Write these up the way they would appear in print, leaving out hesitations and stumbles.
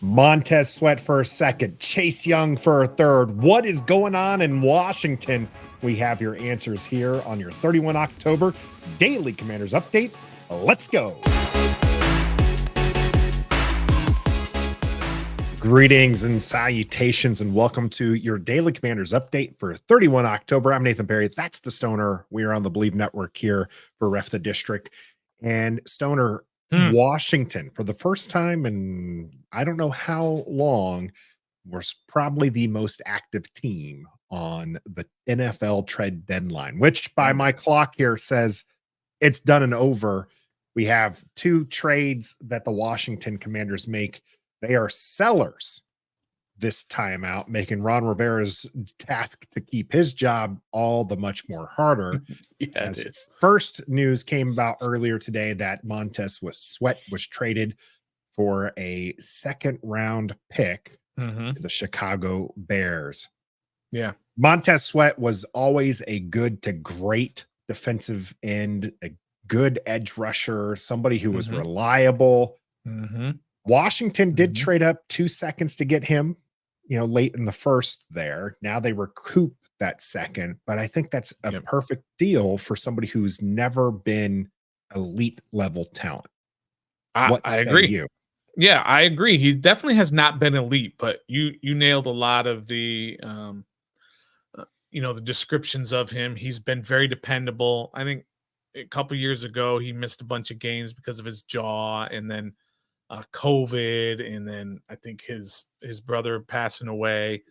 Montez Sweat for a second, Chase Young for a third. What is going on in Washington? We have your answers here on your 31 October Daily Commanders Update. Let's go. Greetings and salutations, and welcome to your Daily Commanders Update for 31 October. I'm Nathan Barry. That's the Stoner. We are on the Believe Network here for Ref the District. And Stoner, Washington, for the first time in I don't know how long, was probably the most active team on the NFL trade deadline, which by my clock here says it's done and over. We have two trades that the Washington Commanders make. They are sellers this time out, making Ron Rivera's task to keep his job all the much more harder. As first news came about earlier today that Montez Sweat was traded for a second round pick to the Chicago Bears. Yeah. Montez Sweat was always a good to great defensive end, a good edge rusher, somebody who was reliable. Washington did trade up 2 seconds to get him, late in the first there. Now they recoup that second, but I think that's a perfect deal for somebody who's never been elite level talent. I agree. Yeah, I agree. He definitely has not been elite, but you nailed a lot of the the descriptions of him. He's been very dependable. I think a couple years ago he missed a bunch of games because of his jaw, and then COVID, and then I think his brother passing away.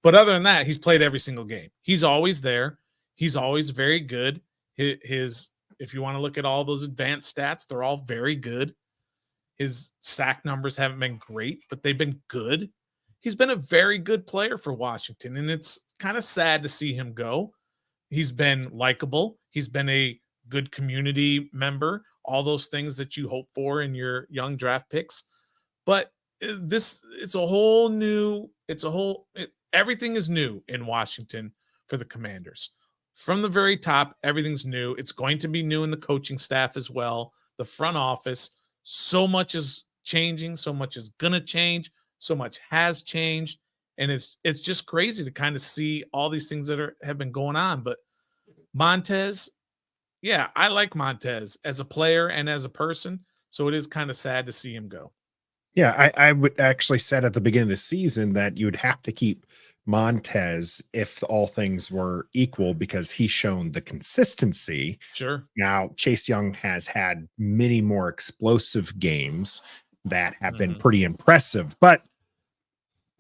But other than that, he's played every single game. He's always there. He's always very good. His if you want to look at all those advanced stats, they're all very good. His sack numbers haven't been great, but they've been good. He's been a very good player for Washington, and it's kind of sad to see him go. He's been likable. He's been a good community member, all those things that you hope for in your young draft picks. But everything is new in Washington for the Commanders. From the very top, everything's new. It's going to be new in the coaching staff as well. The front office, so much is changing, so much is going to change, so much has changed. And it's just crazy to kind of see all these things that have been going on. But Montez, yeah, I like Montez as a player and as a person, so it is kind of sad to see him go. Yeah, I would actually said at the beginning of the season that you'd have to keep Montez if all things were equal because he's shown the consistency. Sure. Now, Chase Young has had many more explosive games that have been pretty impressive, but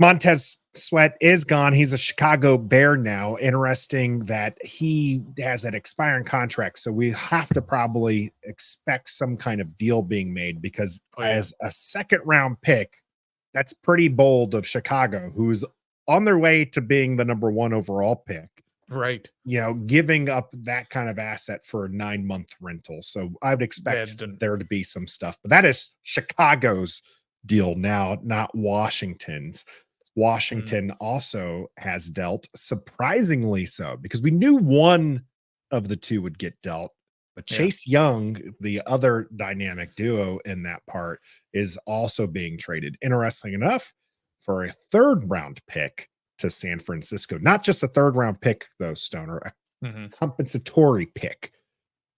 Montez Sweat is gone. He's a Chicago Bear now. Interesting that he has an expiring contract. So we have to probably expect some kind of deal being made because as a second round pick, that's pretty bold of Chicago, who's on their way to being the number 1 overall pick. Right. Giving up that kind of asset for a 9-month rental. So I would expect there to be some stuff, but that is Chicago's deal now, not Washington's. Washington also has dealt, surprisingly so, because we knew one of the two would get dealt. But Chase Young, the other dynamic duo in that part, is also being traded. Interesting enough, for a third round pick to San Francisco. Not just a third round pick, though, Stoner, a compensatory pick.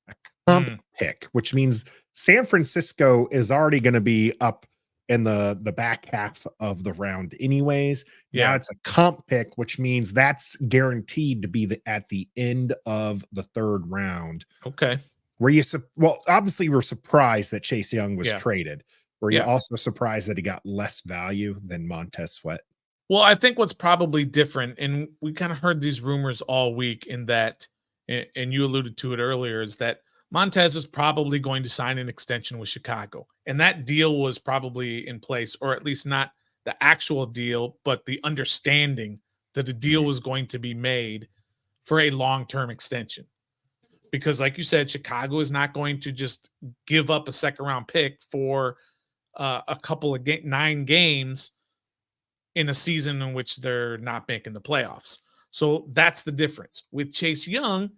A comp pick, which means San Francisco is already going to be up in the back half of the round anyways. Now it's a comp pick, which means that's guaranteed to be at the end of the third round. Okay. Obviously we're surprised that Chase Young was traded. Were you also surprised that he got less value than Montez Sweat? Well, I think what's probably different, and we kind of heard these rumors all week in that, and you alluded to it earlier, is that Montez is probably going to sign an extension with Chicago. And that deal was probably in place, or at least not the actual deal, but the understanding that a deal was going to be made for a long-term extension. Because like you said, Chicago is not going to just give up a second-round pick for a couple of 9 games in a season in which they're not making the playoffs. So that's the difference. With Chase Young,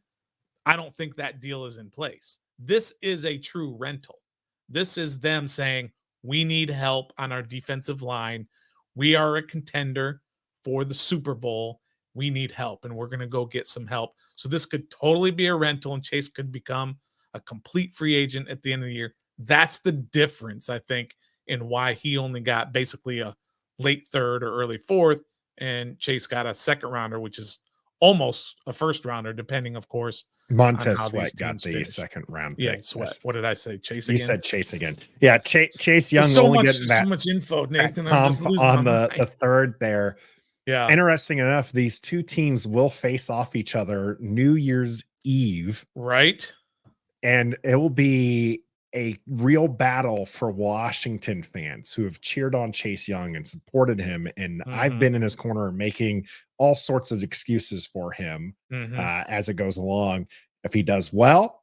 I don't think that deal is in place. This is a true rental. This is them saying, we need help on our defensive line. We are a contender for the Super Bowl. We need help, and we're going to go get some help. So this could totally be a rental, and Chase could become a complete free agent at the end of the year. That's the difference, I think, in why he only got basically a late third or early fourth, and Chase got a second rounder, which is almost a first rounder, depending, of course, Montez Sweat got the finish. second round pick. pick. Sweat. What did I say? Chase again? You said Chase again. Yeah, Chase Young so only much, getting that, so much info, Nathan. I'm just losing on the third there. Yeah. Interesting enough, these two teams will face off each other New Year's Eve. Right. And it will be a real battle for Washington fans who have cheered on Chase Young and supported him. And I've been in his corner making all sorts of excuses for him as it goes along. If he does well,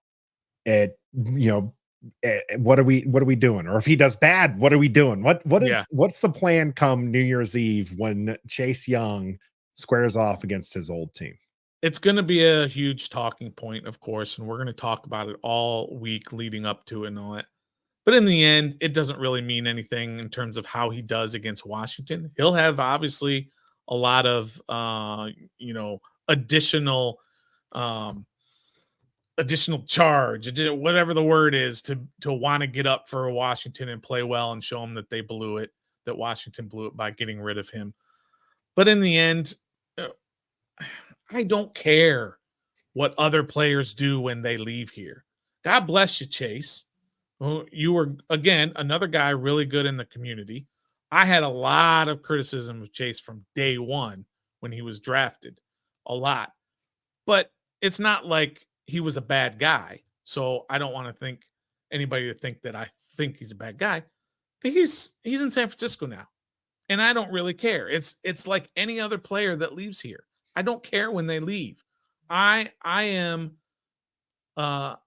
what are we doing? Or if he does bad, what are we doing? What's the plan come New Year's Eve when Chase Young squares off against his old team? It's going to be a huge talking point, of course, and we're going to talk about it all week leading up to it and all that. But in the end, it doesn't really mean anything in terms of how he does against Washington. He'll have obviously a lot of additional charge, whatever the word is, to want to get up for Washington and play well and show them that they blew it, that Washington blew it by getting rid of him. But in the end, I don't care what other players do when they leave here. God bless you, Chase. You were, again, another guy really good in the community. I had a lot of criticism of Chase from day one when he was drafted, a lot. But it's not like he was a bad guy. So I don't want to think anybody to think that I think he's a bad guy. But he's in San Francisco now, and I don't really care. It's like any other player that leaves here. I don't care when they leave. I am a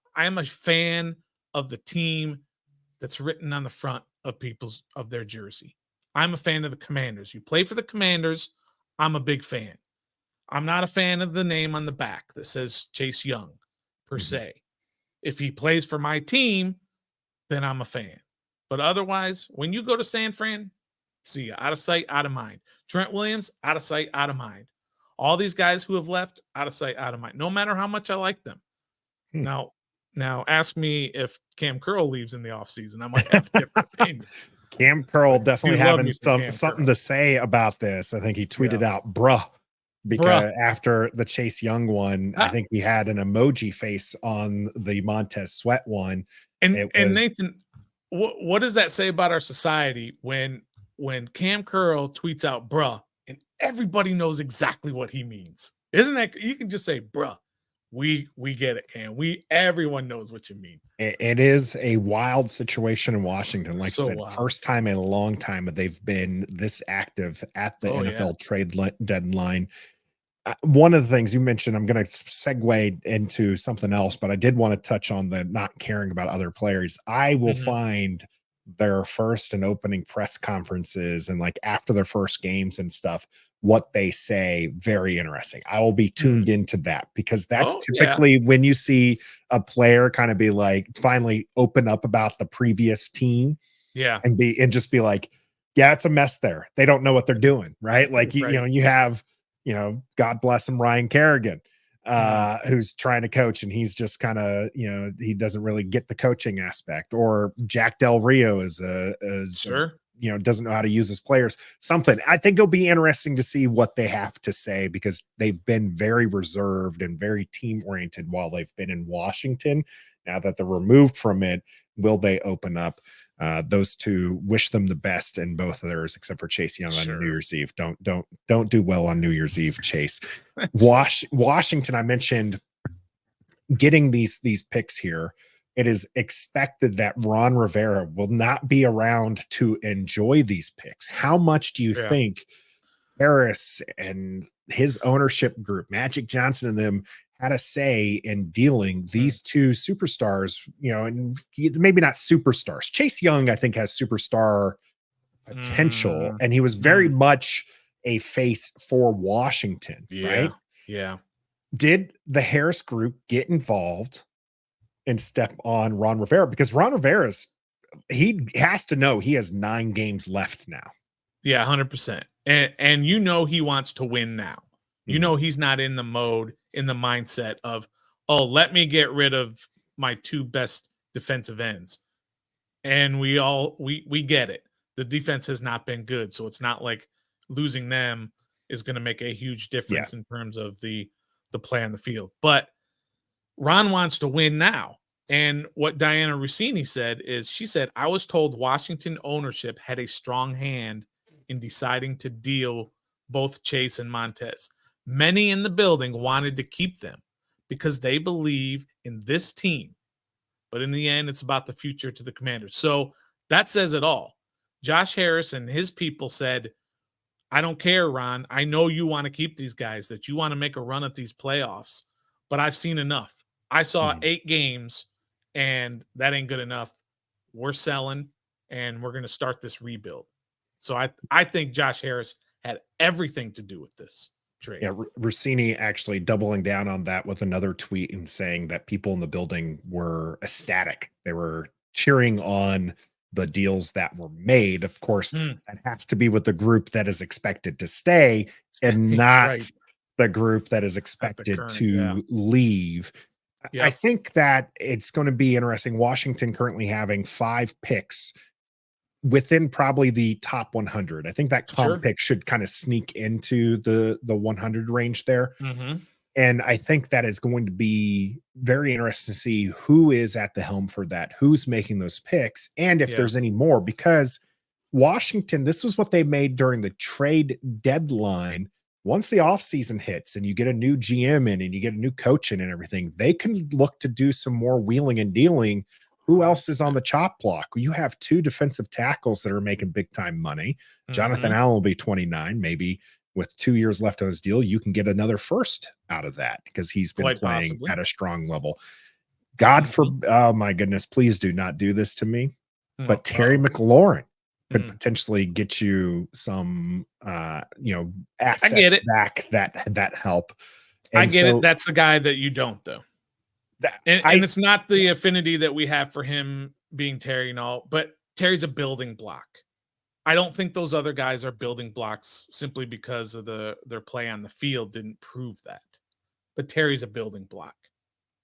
fan of the team that's written on the front of their jersey. I'm a fan of the Commanders. You play for the Commanders, I'm a big fan. I'm not a fan of the name on the back that says Chase Young, per se. If he plays for my team, then I'm a fan. But otherwise, when you go to San Fran, see ya. Out of sight, out of mind. Trent Williams, out of sight, out of mind. All these guys who have left, out of sight, out of mind, no matter how much I like them. Now ask me if Cam Curl leaves in the offseason. I might have a different opinion. Cam Curl definitely having something to say about this. I think he tweeted out, bruh, because after the Chase Young one, I think he had an emoji face on the Montez Sweat one. And Nathan, what does that say about our society when Cam Curl tweets out, bruh, and everybody knows exactly what he means? Isn't that, you can just say, bruh. We get it, Cam. Everyone knows what you mean. It is a wild situation in Washington. Like I said, wild. First time in a long time that they've been this active at the NFL trade deadline. One of the things you mentioned, I'm going to segue into something else, but I did want to touch on the not caring about other players. I will find their first and opening press conferences and like after their first games and stuff, what they say very interesting. I will be tuned into that because that's typically when you see a player kind of be like finally open up about the previous team and just be like, yeah, it's a mess there. They don't know what they're doing. Right. Like, you know, you have, God bless him, Ryan Kerrigan, who's trying to coach and he's just kind of, he doesn't really get the coaching aspect, or Jack Del Rio doesn't know how to use his players. Something I think it'll be interesting to see what they have to say because they've been very reserved and very team oriented while they've been in Washington. Now that they're removed from it, will they open up? Those two, wish them the best in both of theirs, except for Chase Young on New Year's Eve. Don't do well on New Year's Eve, Chase. Washington, I mentioned getting these picks here. It is expected that Ron Rivera will not be around to enjoy these picks. How much do you think Harris and his ownership group, Magic Johnson and them, had a say in dealing these two superstars, and maybe not superstars. Chase Young, I think, has superstar potential, and he was very much a face for Washington, right? Yeah. Did the Harris group get involved and step on Ron Rivera? Because Ron Rivera's he has to know he has 9 games left now. Yeah, 100%. And he wants to win now. He's not in the mode, in the mindset of, oh, let me get rid of my 2 best defensive ends. And we get it. The defense has not been good, so it's not like losing them is going to make a huge difference in terms of the play on the field. But Ron wants to win now. And what Diana Rossini said is, she said, I was told Washington ownership had a strong hand in deciding to deal both Chase and Montez. Many in the building wanted to keep them because they believe in this team. But in the end, it's about the future to the Commanders. So that says it all. Josh Harris and his people said, I don't care, Ron. I know you want to keep these guys, that you want to make a run at these playoffs, but I've seen enough. I saw 8 games, and that ain't good enough. We're selling, and we're going to start this rebuild. So I think Josh Harris had everything to do with this trade. Yeah, Rossini actually doubling down on that with another tweet and saying that people in the building were ecstatic. They were cheering on the deals that were made. Of course, that has to be with the group that is expected to stay and not the group that is expected to leave. Yep. I think that it's going to be interesting. Washington currently having 5 picks within probably the top 100. I think that comp pick should kind of sneak into the 100 range there. And I think that is going to be very interesting to see who is at the helm for that, who's making those picks, and if there's any more, because Washington, this was what they made during the trade deadline. Once the offseason hits and you get a new GM in and you get a new coach in and everything, they can look to do some more wheeling and dealing. Who else is on the chop block? You have 2 defensive tackles that are making big time money. Jonathan Allen will be 29. Maybe with 2 years left on his deal, you can get another first out of that because he's been playing at a strong level. God forbid, oh my goodness, please do not do this to me. But Terry McLaurin could potentially get you some assets back that help. And I get it. That's the guy that you don't, though. And it's not the affinity that we have for him being Terry and all, but Terry's a building block. I don't think those other guys are building blocks simply because of their play on the field didn't prove that. But Terry's a building block.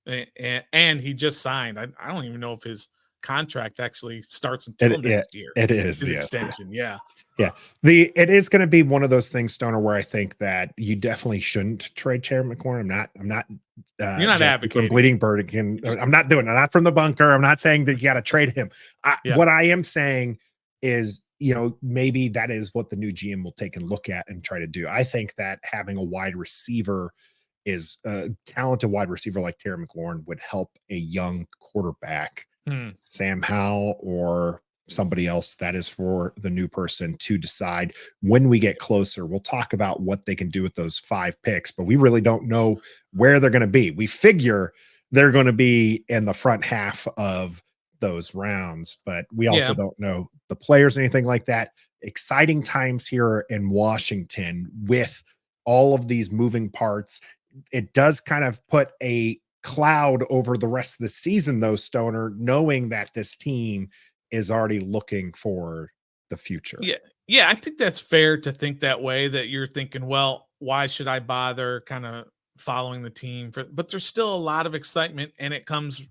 And he just signed. I don't even know if his contract actually starts until next year. It is his extension. Yeah. It is going to be one of those things, Stoner, where I think that you definitely shouldn't trade Terry McLaurin. I'm not you're not advocating from Bleeding Bird again. I'm not doing it. I'm not from the bunker. I'm not saying that you got to trade him. What I am saying is, maybe that is what the new GM will take a look at and try to do. I think that having a wide receiver is a talented wide receiver like Terry McLaurin would help a young quarterback, Sam Howell or somebody else. That is for the new person to decide when we get closer. We'll talk about what they can do with those 5 picks, but we really don't know where they're going to be. We figure they're going to be in the front half of those rounds, but we also don't know the players or anything like that. Exciting times here in Washington with all of these moving parts. It does kind of put a cloud over the rest of the season, though, Stoner, knowing that this team is already looking for the future. Yeah, I think that's fair to think that way, that you're thinking, well, why should I bother kind of following the team? But there's still a lot of excitement, and it comes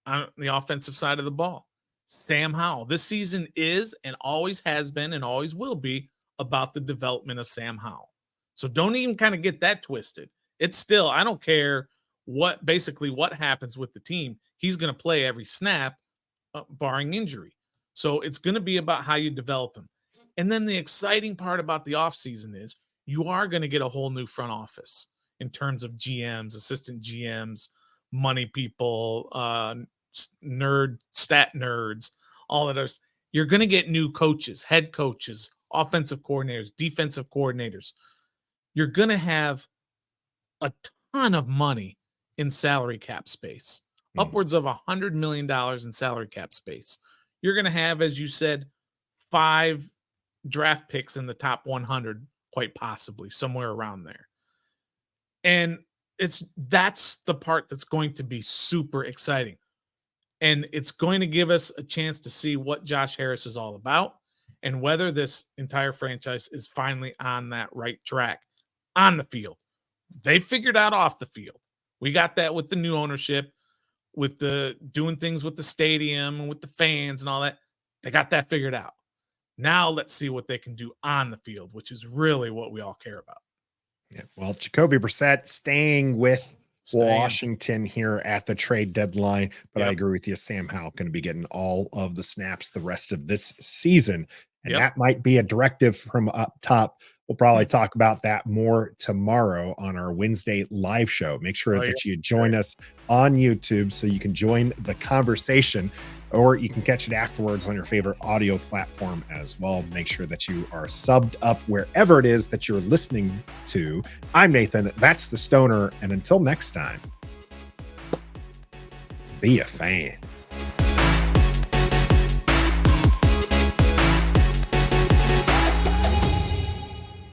on the offensive side of the ball. Sam Howell. This season is and always has been and always will be about the development of Sam Howell. So don't even kind of get that twisted. It's still, I don't care what happens with the team. He's going to play every snap, barring injury. So it's going to be about how you develop him. And then the exciting part about the offseason is you are going to get a whole new front office in terms of GMs, assistant GMs, money people, stat nerds, all of those. You're going to get new coaches, head coaches, offensive coordinators, defensive coordinators. You're going to have a ton of money in salary cap space, upwards of $100 million in salary cap space. You're going to have, as you said, 5 draft picks in the top 100, quite possibly somewhere around there. And that's the part that's going to be super exciting. And it's going to give us a chance to see what Josh Harris is all about and whether this entire franchise is finally on that right track on the field. They figured out off the field. We got that with the new ownership, with the doing things with the stadium and with the fans and all that. They got that figured out. Now let's see what they can do on the field, which is really what we all care about. Yeah. Well, Jacoby Brissett staying with Washington here at the trade deadline, but I agree with you. Sam Howell going to be getting all of the snaps the rest of this season, and that might be a directive from up top. We'll probably talk about that more tomorrow on our Wednesday live show. Make sure that you join us on YouTube so you can join the conversation, or you can catch it afterwards on your favorite audio platform as well. Make sure that you are subbed up wherever it is that you're listening to. I'm Nathan. That's the Stoner. And until next time, be a fan.